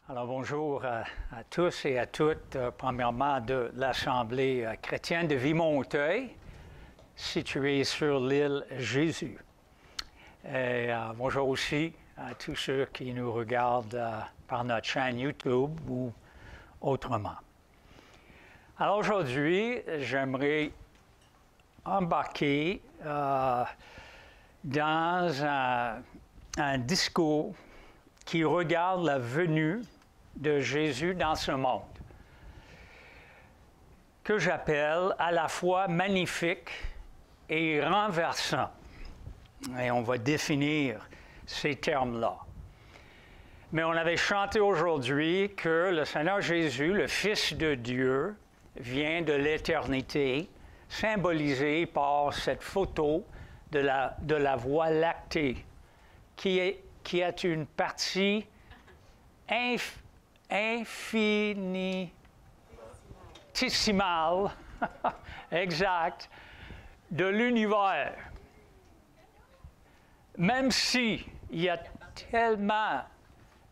Alors bonjour à tous et à toutes, premièrement de l'Assemblée chrétienne de Vimonteuil, située sur l'île Jésus. Et bonjour aussi à tous ceux qui nous regardent par notre chaîne YouTube ou autrement. Alors aujourd'hui, j'aimerais embarquer dans un discours qui regarde la venue de Jésus dans ce monde, que j'appelle à la fois magnifique et renversant. Et on va définir ces termes-là. Mais on avait chanté aujourd'hui que le Seigneur Jésus, le Fils de Dieu, vient de l'éternité, symbolisé par cette photo de la Voie lactée, qui est une partie infinitésimale, exact, de l'univers. Même s'il y a tellement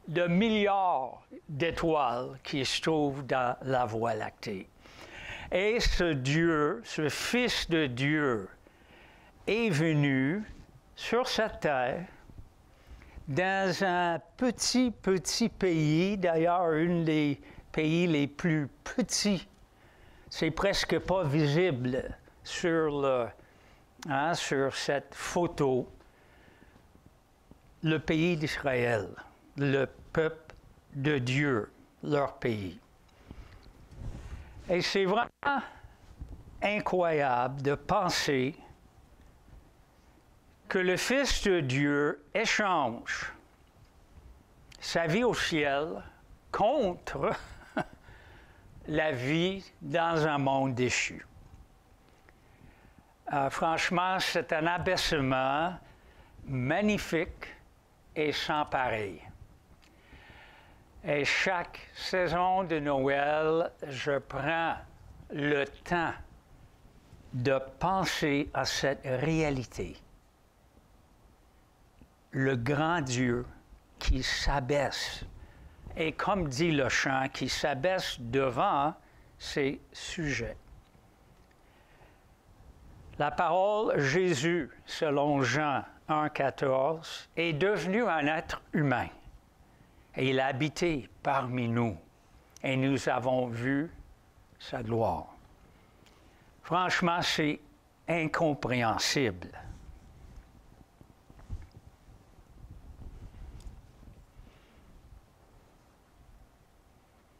de milliards d'étoiles qui se trouvent dans la Voie lactée. Et ce Dieu, ce Fils de Dieu, est venu sur cette terre dans un petit pays, d'ailleurs, un des pays les plus petits. C'est presque pas visible sur cette photo. Le pays d'Israël, le peuple de Dieu, leur pays. Et c'est vraiment incroyable de penser que le Fils de Dieu échange sa vie au ciel contre la vie dans un monde déchu. Franchement, c'est un abaissement magnifique et sans pareil. Et chaque saison de Noël, je prends le temps de penser à cette réalité. Le grand Dieu qui s'abaisse, et comme dit le chant, qui s'abaisse devant ses sujets. La parole Jésus, selon Jean 1,14, est devenu un être humain. Et il a habité parmi nous, et nous avons vu sa gloire. Franchement, c'est incompréhensible.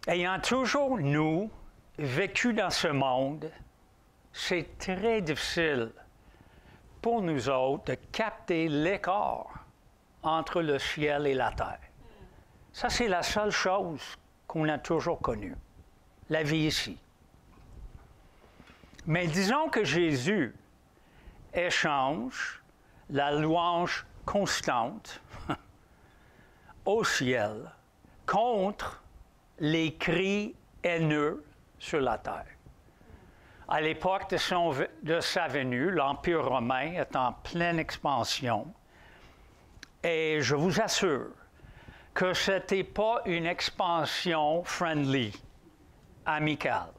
Ayant toujours, nous, vécu dans ce monde, c'est très difficile pour nous autres de capter l'écart entre le ciel et la terre. Ça, c'est la seule chose qu'on a toujours connue, la vie ici. Mais disons que Jésus échange la louange constante au ciel contre les cris haineux sur la terre. À l'époque de sa venue, l'Empire romain est en pleine expansion. Et je vous assure que ce n'était pas une expansion friendly, amicale.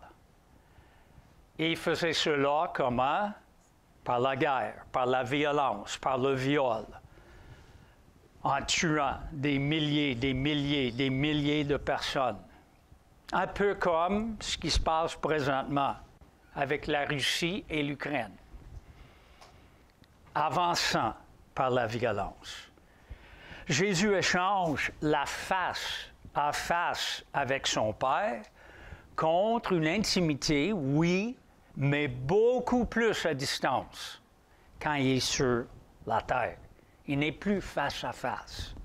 Il faisait cela comment? Par la guerre, par la violence, par le viol, en tuant des milliers de personnes. Un peu comme ce qui se passe présentement avec la Russie et l'Ukraine, avançant par la violence. Jésus échange la face à face avec son Père contre une intimité, oui, mais beaucoup plus à distance quand il est sur la terre. Il n'est plus face à face.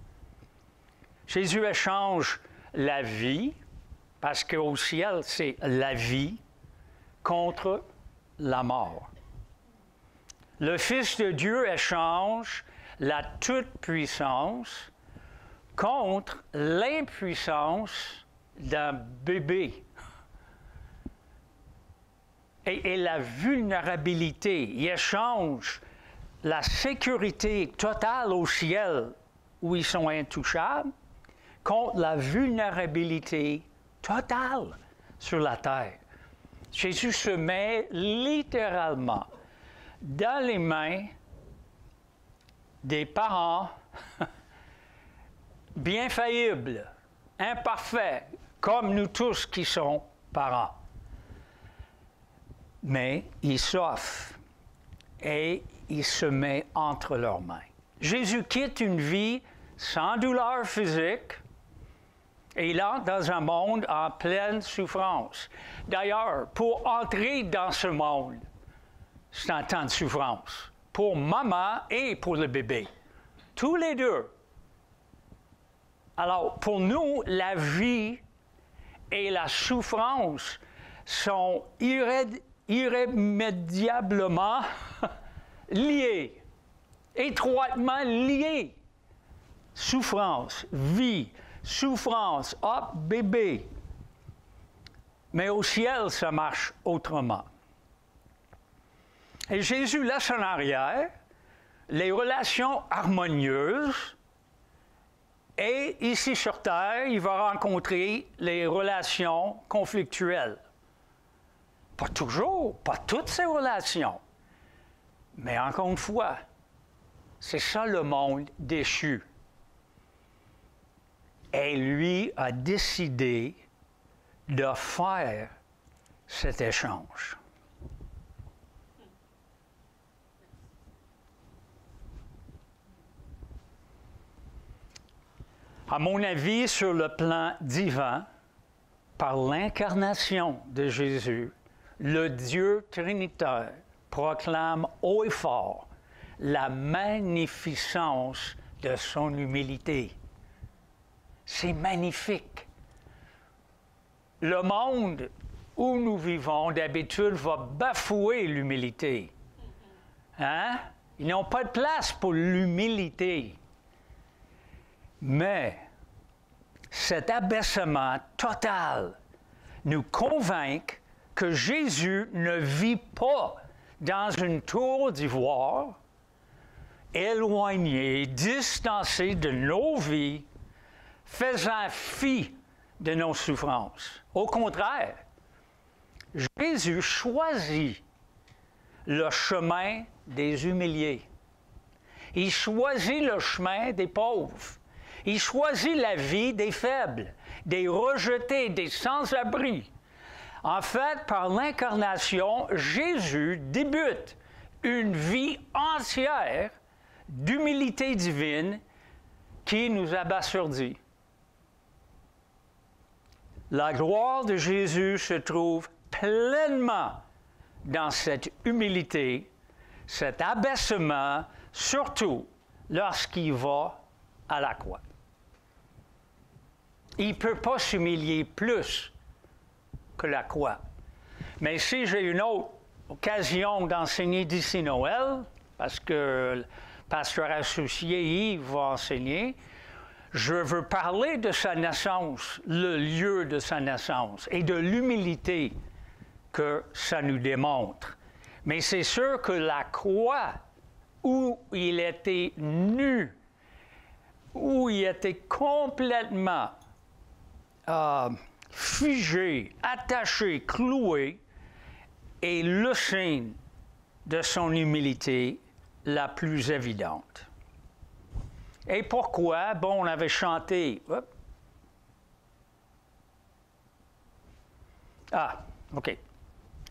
Jésus échange la vie, parce qu'au ciel, c'est la vie contre la mort. Le Fils de Dieu échange la toute-puissance contre l'impuissance d'un bébé. Et la vulnérabilité. Il échange la sécurité totale au ciel, où ils sont intouchables, contre la vulnérabilité totale sur la terre. Jésus se met littéralement dans les mains des parents bien faillibles, imparfaits, comme nous tous qui sommes parents. Mais il s'offre et il se met entre leurs mains. Jésus quitte une vie sans douleur physique et il entre dans un monde en pleine souffrance. D'ailleurs, pour entrer dans ce monde, c'est un temps de souffrance pour maman et pour le bébé, tous les deux. Alors, pour nous, la vie et la souffrance sont irrémédiablement liées, étroitement liées. Souffrance, vie, souffrance, hop, bébé. Mais au ciel, ça marche autrement. Et Jésus laisse en arrière les relations harmonieuses et ici sur terre, il va rencontrer les relations conflictuelles. Pas toujours, pas toutes ces relations. Mais encore une fois, c'est ça le monde déchu. Et lui a décidé de faire cet échange. À mon avis, sur le plan divin, par l'incarnation de Jésus, le Dieu trinitaire proclame haut et fort la magnificence de son humilité. C'est magnifique. Le monde où nous vivons, d'habitude, va bafouer l'humilité. Hein? Ils n'ont pas de place pour l'humilité. Mais cet abaissement total nous convainc que Jésus ne vit pas dans une tour d'ivoire, éloigné, distancé de nos vies, faisant fi de nos souffrances. Au contraire, Jésus choisit le chemin des humiliés. Il choisit le chemin des pauvres. Il choisit la vie des faibles, des rejetés, des sans-abri. En fait, par l'incarnation, Jésus débute une vie entière d'humilité divine qui nous abasourdit. La gloire de Jésus se trouve pleinement dans cette humilité, cet abaissement, surtout lorsqu'il va à la croix. Il ne peut pas s'humilier plus que la croix. Mais si j'ai une autre occasion d'enseigner d'ici Noël, parce que le pasteur associé Yves va enseigner, je veux parler de sa naissance, le lieu de sa naissance et de l'humilité que ça nous démontre. Mais c'est sûr que la croix, où il était nu, où il était complètement figé, attaché, cloué, est le signe de son humilité la plus évidente. Et pourquoi? Bon, on avait chanté. Ah, OK.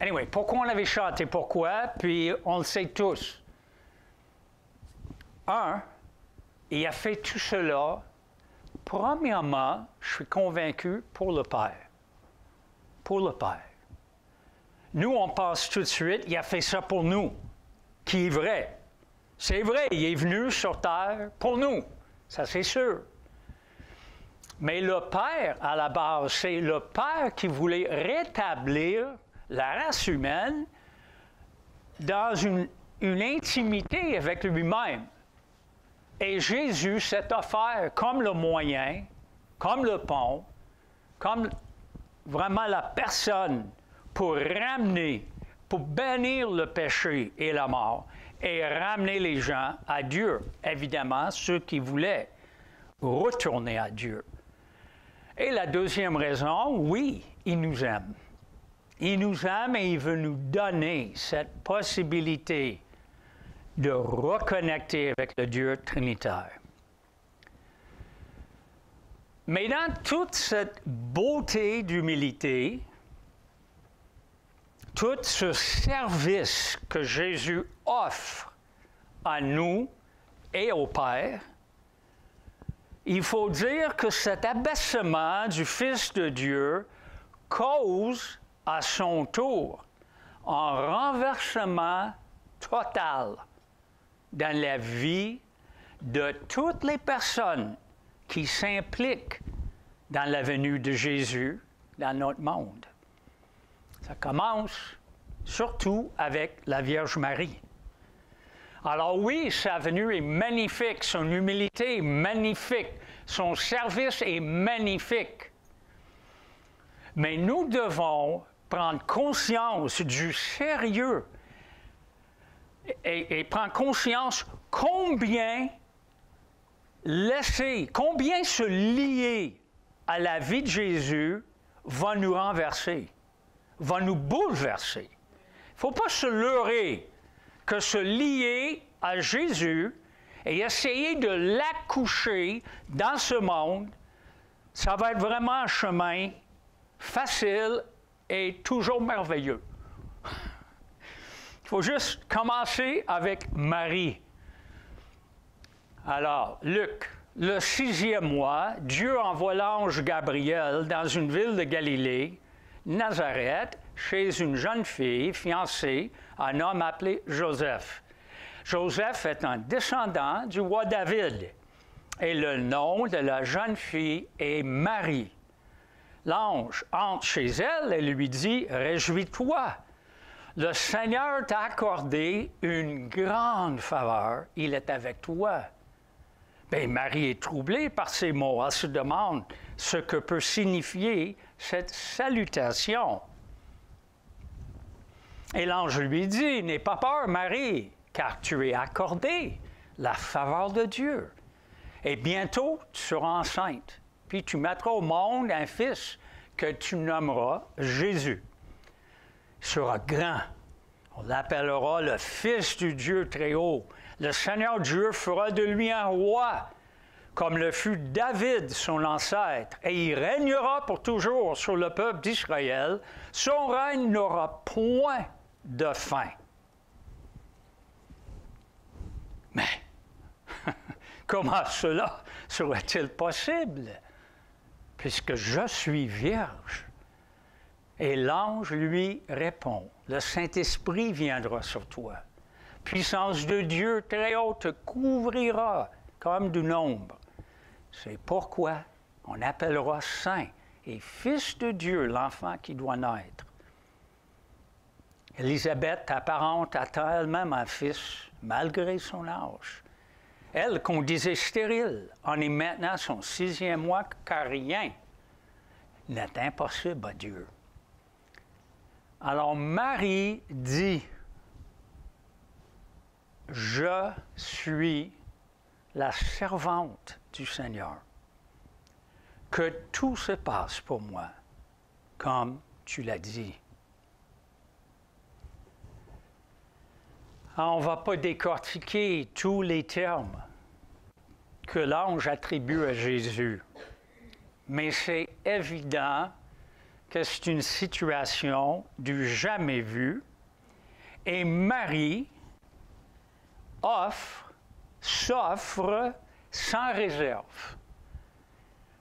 Anyway, pourquoi on avait chanté? Pourquoi? Puis on le sait tous. Il a fait tout cela. Premièrement, je suis convaincu pour le Père. Pour le Père. Nous, on pense tout de suite, il a fait ça pour nous, qui est vrai. C'est vrai, il est venu sur terre pour nous, ça c'est sûr. Mais le Père, à la base, c'est le Père qui voulait rétablir la race humaine dans une intimité avec lui-même. Et Jésus s'est offert comme le moyen, comme le pont, comme vraiment la personne pour ramener, pour bannir le péché et la mort et ramener les gens à Dieu. Évidemment, ceux qui voulaient retourner à Dieu. Et la deuxième raison, oui, il nous aime. Il nous aime et il veut nous donner cette possibilité de reconnecter avec le Dieu trinitaire. Mais dans toute cette beauté d'humilité, tout ce service que Jésus offre à nous et au Père, il faut dire que cet abaissement du Fils de Dieu cause à son tour un renversement total dans la vie de toutes les personnes qui s'impliquent dans la venue de Jésus dans notre monde. Ça commence surtout avec la Vierge Marie. Alors oui, sa venue est magnifique, son humilité est magnifique, son service est magnifique. Mais nous devons prendre conscience du sérieux et prendre conscience combien se lier à la vie de Jésus va nous renverser, va nous bouleverser. Il ne faut pas se leurrer que se lier à Jésus et essayer de l'accoucher dans ce monde, ça va être vraiment un chemin facile et toujours merveilleux. Il faut juste commencer avec Marie. Alors, Luc, le 6e mois, Dieu envoie l'ange Gabriel dans une ville de Galilée, Nazareth, chez une jeune fille fiancée à un homme appelé Joseph. Joseph est un descendant du roi David, et le nom de la jeune fille est Marie. L'ange entre chez elle et lui dit, « Réjouis-toi, le Seigneur t'a accordé une grande faveur, il est avec toi. » Bien, Marie est troublée par ces mots. Elle se demande ce que peut signifier cette salutation. Et l'ange lui dit, « N'aie pas peur, Marie, car tu es accordée la faveur de Dieu. Et bientôt, tu seras enceinte, puis tu mettras au monde un fils que tu nommeras Jésus. Il sera grand. On l'appellera le Fils du Dieu très haut. Le Seigneur Dieu fera de lui un roi, comme le fut David, son ancêtre, et il régnera pour toujours sur le peuple d'Israël. Son règne n'aura point de fin. » Mais, comment cela serait-il possible, puisque je suis vierge? Et l'ange lui répond, « Le Saint-Esprit viendra sur toi. Puissance de Dieu très haute te couvrira comme d'une ombre. C'est pourquoi on appellera Saint et Fils de Dieu l'enfant qui doit naître. » Élisabeth, apparente, attend elle-même un fils, malgré son âge. Elle, qu'on disait stérile, en est maintenant son 6e mois, car rien n'est impossible à Dieu. Alors Marie dit, « Je suis la servante du Seigneur. Que tout se passe pour moi, comme tu l'as dit. » On ne va pas décortiquer tous les termes que l'ange attribue à Jésus, mais c'est évident que c'est une situation du jamais vu, et Marie s'offre sans réserve.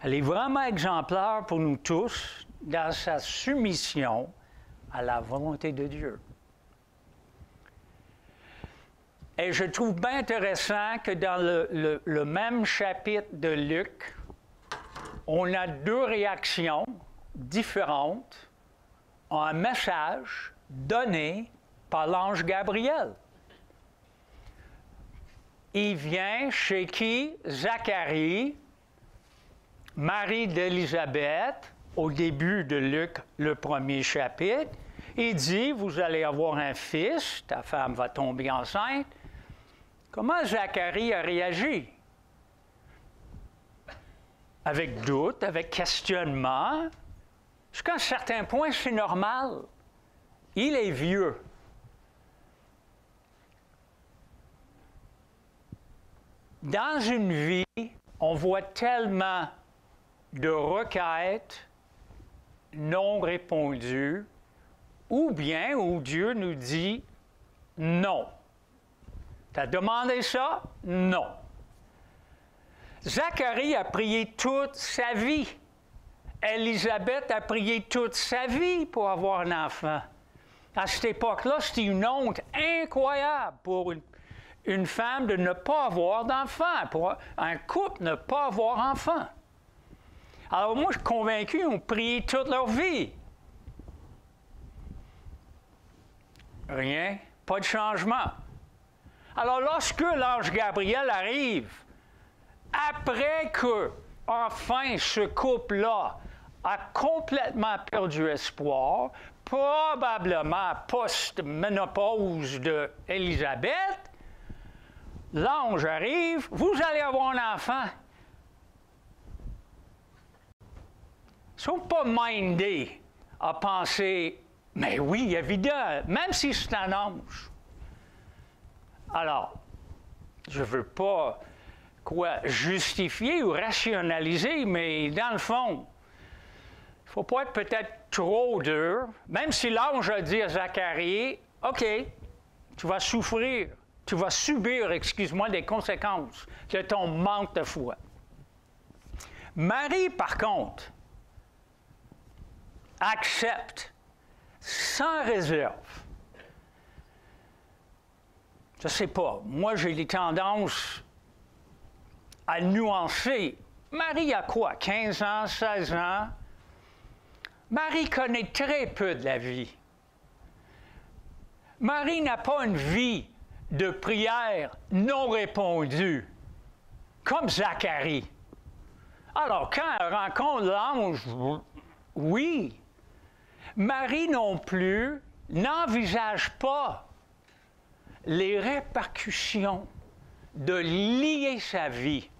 Elle est vraiment exemplaire pour nous tous dans sa soumission à la volonté de Dieu. Et je trouve bien intéressant que dans le même chapitre de Luc, on a deux réactions différentes à un message donné par l'ange Gabriel. Il vient chez qui? Zacharie, Marie d'Élisabeth, au début de Luc, le 1er chapitre. Il dit, vous allez avoir un fils, ta femme va tomber enceinte. Comment Zacharie a réagi? avec doute, avec questionnement. Jusqu'à un certain point, c'est normal. Il est vieux. Dans une vie, on voit tellement de requêtes non répondues, ou bien où Dieu nous dit non. Tu as demandé ça? Non. Zacharie a prié toute sa vie. Élisabeth a prié toute sa vie pour avoir un enfant. À cette époque-là, c'était une honte incroyable pour une femme de ne pas avoir d'enfant, pour un couple ne pas avoir d'enfant. Alors moi, je suis convaincu, ils ont prié toute leur vie. Rien, pas de changement. Alors lorsque l'ange Gabriel arrive, après que, enfin, ce couple-là a complètement perdu espoir, probablement post-ménopause d'Élisabeth, l'ange arrive, vous allez avoir un enfant. Ils ne sont pas mindés à penser, mais oui, évident, même si c'est un ange. Alors, je ne veux pas justifier ou rationaliser, mais dans le fond, il ne faut pas être peut-être trop dur, même si l'ange a dit à Zacharie, OK, tu vas souffrir, tu vas subir, excuse-moi, des conséquences de ton manque de foi. Marie, par contre, accepte sans réserve. Je ne sais pas, moi j'ai les tendances à nuancer. Marie a quoi? 15 ans, 16 ans? Marie connaît très peu de la vie. Marie n'a pas une vie de prière non répondue, comme Zacharie. Alors, quand elle rencontre l'ange, oui. Marie non plus n'envisage pas les répercussions de lier sa vie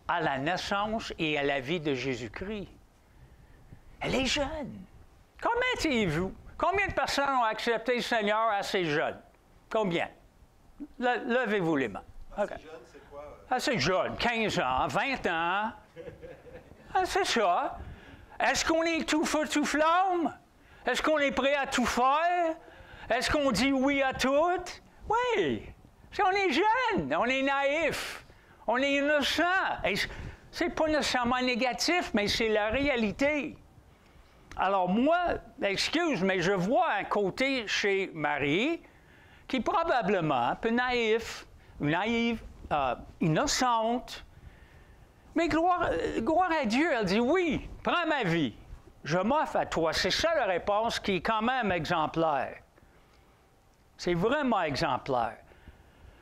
à la naissance et à la vie de Jésus-Christ. Elle est jeune. Combien étiez-vous? Combien de personnes ont accepté le Seigneur assez jeune? Combien? Levez-vous les mains. Okay. Assez jeune, c'est quoi? Assez jeune, 15 ans, 20 ans. Ah, c'est ça. Est-ce qu'on est tout feu, tout flamme? Est-ce qu'on est prêt à tout faire? Est-ce qu'on dit oui à tout? Oui. On est jeune, on est naïf, on est innocent. C'est pas nécessairement négatif, mais c'est la réalité. Alors moi, excuse, mais je vois un côté chez Marie qui est probablement un peu naïve, innocente. Mais gloire à Dieu, elle dit oui, prends ma vie, je m'offre à toi. C'est ça la réponse qui est quand même exemplaire. C'est vraiment exemplaire.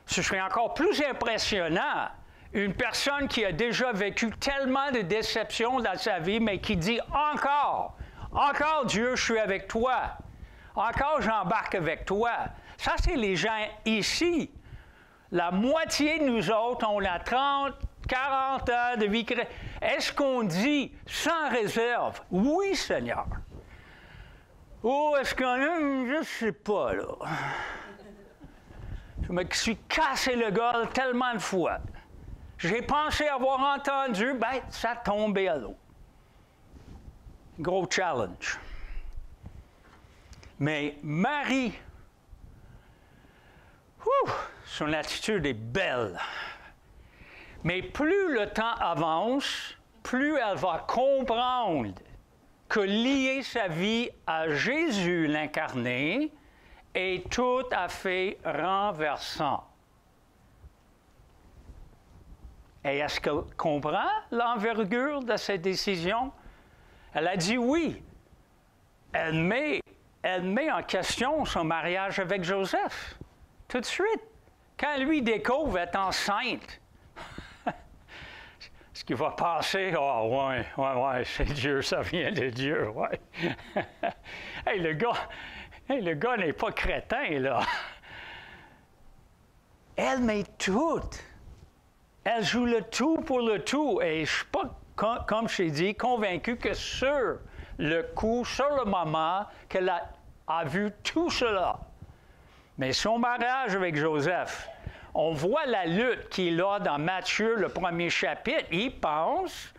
Ce serait encore plus impressionnant, une personne qui a déjà vécu tellement de déceptions dans sa vie, mais qui dit encore Dieu, je suis avec toi. Encore j'embarque avec toi. Ça, c'est les gens ici. La moitié de nous autres, on a 30, 40 ans de vie chrétienne. Est-ce qu'on dit sans réserve, oui, Seigneur? Ou est-ce qu'on a, je ne sais pas, là. Je me suis cassé le gueule tellement de fois. J'ai pensé avoir entendu, ben, ça tombait à l'eau. Gros challenge. Mais Marie, son attitude est belle. Mais plus le temps avance, plus elle va comprendre que lier sa vie à Jésus l'incarné est tout à fait renversant. Et est-ce qu'elle comprend l'envergure de cette décision? Elle a dit oui. Elle met en question son mariage avec Joseph. Tout de suite. Quand lui découvre être enceinte, ce qu'il va penser, ouais, c'est Dieu, ça vient de Dieu, ouais. Hey, le gars n'est pas crétin, là. Elle met tout. Elle joue le tout pour le tout. Et je ne suis pas comme je t'ai dit, convaincue que sur le coup, sur le moment, qu'elle a vu tout cela. Mais son mariage avec Joseph, on voit la lutte qu'il a dans Matthieu, le premier chapitre. Il pense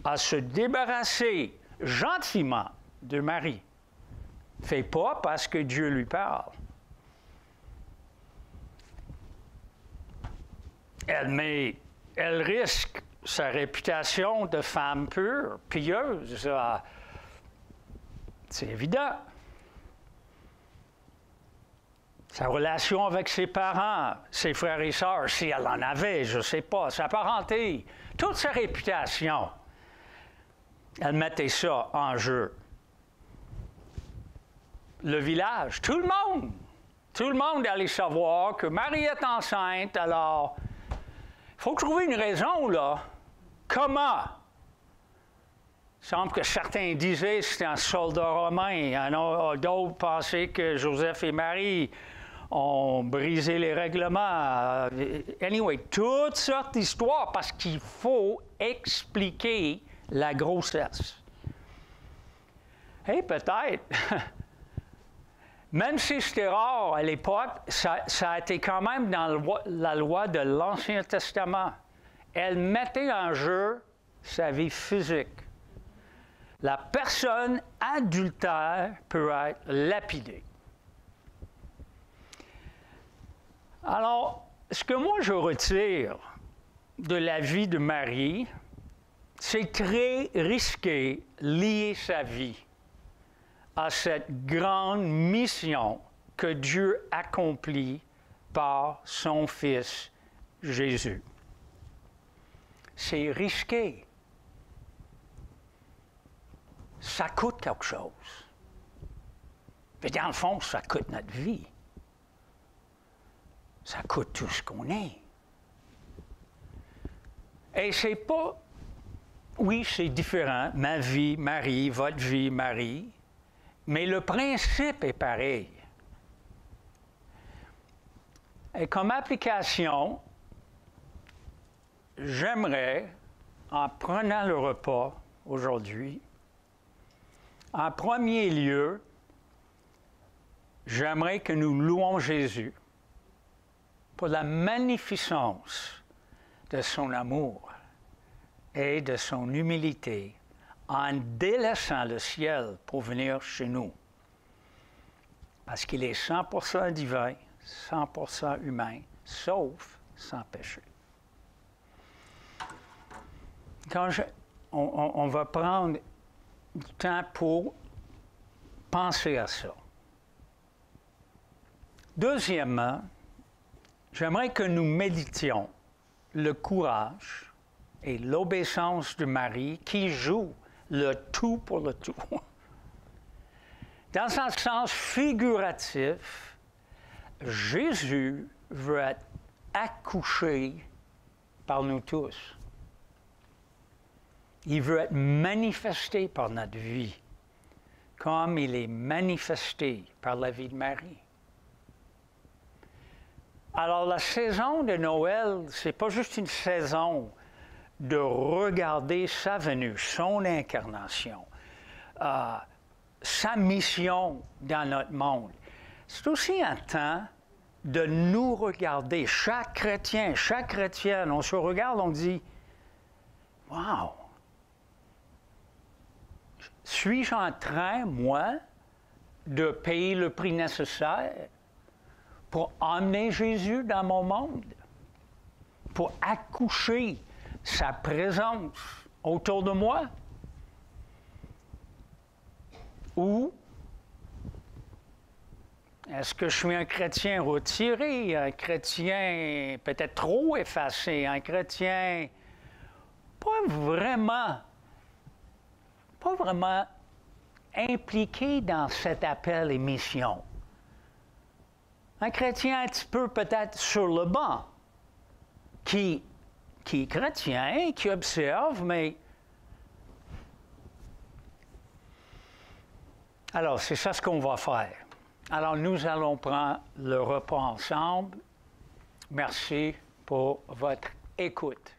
à se débarrasser gentiment de Marie. Fait pas parce que Dieu lui parle. Elle risque sa réputation de femme pure, pieuse. C'est évident. Sa relation avec ses parents, ses frères et sœurs, si elle en avait, je ne sais pas, sa parenté, toute sa réputation, elle mettait ça en jeu. Le village, tout le monde allait savoir que Marie est enceinte, alors il faut trouver une raison, là. Comment? Il semble que certains disaient que c'était un soldat romain. D'autres pensaient que Joseph et Marie ont brisé les règlements. Anyway, toutes sortes d'histoires parce qu'il faut expliquer la grossesse. Et peut-être, même si c'était rare à l'époque, ça a été quand même dans la loi de l'Ancien Testament. Elle mettait en jeu sa vie physique. La personne adultère peut être lapidée. Alors, ce que moi je retire de la vie de Marie, c'est très risqué lier sa vie à cette grande mission que Dieu accomplit par son Fils Jésus. C'est risqué. Ça coûte quelque chose. Mais dans le fond, ça coûte notre vie. Ça coûte tout ce qu'on est. Et c'est pas... Oui, c'est différent. Ma vie, Marie, votre vie, Marie. Mais le principe est pareil. Et comme application, j'aimerais, en prenant le repas aujourd'hui, en premier lieu, j'aimerais que nous louons Jésus pour la magnificence de son amour et de son humilité en délaissant le ciel pour venir chez nous. Parce qu'il est 100% divin, 100% humain, sauf sans péché. On va prendre du temps pour penser à ça. Deuxièmement, j'aimerais que nous méditions le courage et l'obéissance de Marie qui joue le tout pour le tout. Dans un sens figuratif, Jésus veut être accouché par nous tous. Il veut être manifesté par notre vie, comme il est manifesté par la vie de Marie. Alors, la saison de Noël, c'est pas juste une saison de regarder sa venue, son incarnation, sa mission dans notre monde. C'est aussi un temps de nous regarder. Chaque chrétien, chaque chrétienne, on se regarde, on dit « Wow! Suis-je en train, moi, de payer le prix nécessaire pour emmener Jésus dans mon monde, pour accoucher sa présence autour de moi? Ou est-ce que je suis un chrétien retiré, un chrétien peut-être trop effacé, un chrétien pas vraiment impliqué dans cet appel et mission? Un chrétien un petit peu peut-être sur le banc, qui est chrétien, qui observe, mais... Alors, c'est ça ce qu'on va faire. Alors, nous allons prendre le repas ensemble. Merci pour votre écoute.